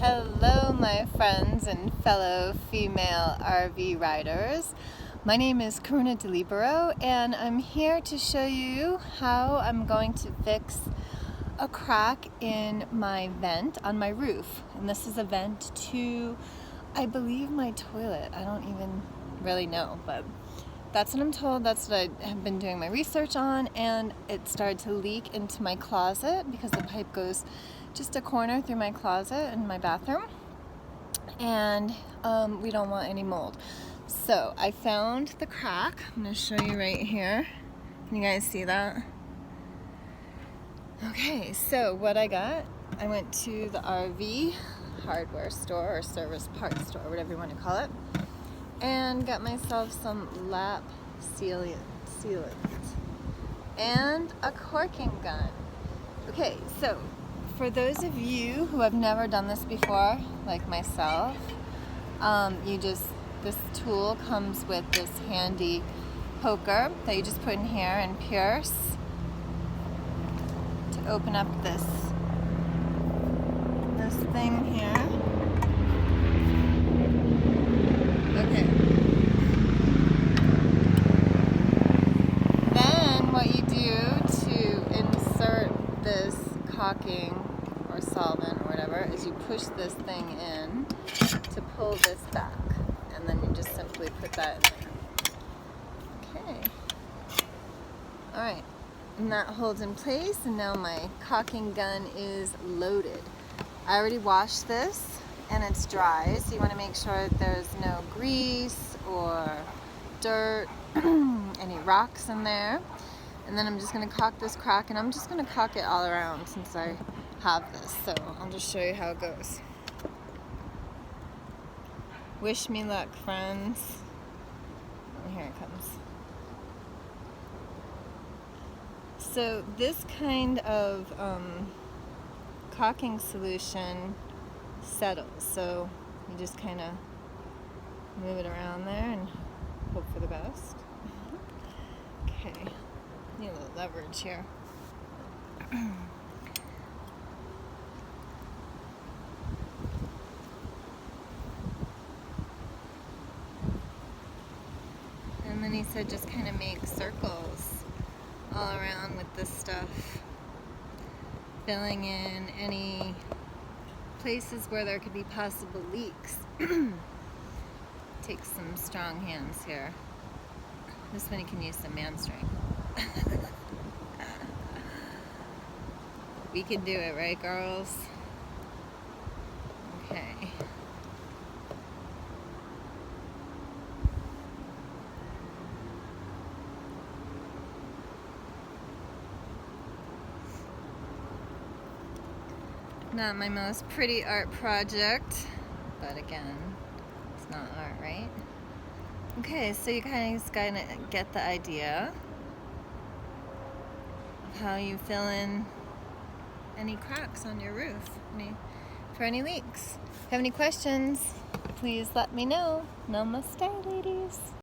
Hello, my friends and fellow female RV riders. My name is Karuna DiLibero, and I'm here to show you how I'm going to fix a crack in my vent on my roof. And this is a vent to, I believe, my toilet. I don't even really know, but that's what I'm told. That's what I have been doing my research on, and it started to leak into my closet because the pipe goes just a corner through my closet in my bathroom, and we don't want any mold. So I found the crack. I'm going to show you right here. Can you guys see that? Okay, so what I got, I went to the RV hardware store or service parts store, whatever you want to call it, and got myself some lap sealant and a corking gun. Okay, so for those of you who have never done this before, like myself, this tool comes with this handy poker that you just put in here and pierce to open up this thing here. Okay. Then what you do to insert this caulking or solvent or whatever is you push this thing in to pull this back, and then you just simply put that in there. Okay. Alright. And that holds in place, and now my caulking gun is loaded. I already washed this and it's dry, so you want to make sure there's no grease or dirt, any rocks in there. And then I'm just going to caulk this crack, and I'm just going to caulk it all around since I have this. So I'll just show you how it goes. Wish me luck, friends. Oh, here it comes. So this kind of caulking solution settles. So you just kind of move it around there and hope for the best. Okay. Need a little leverage here. And then he said just kind of make circles all around with this stuff, filling in any places where there could be possible leaks. Takes some strong hands here. This one you can use some man strength. We can do it, right, girls? Okay. Not my most pretty art project, but again, it's not art, right? Okay, so you kind of get the idea of how you fill in any cracks on your roof for any leaks. If you have any questions, please let me know. Namaste, ladies.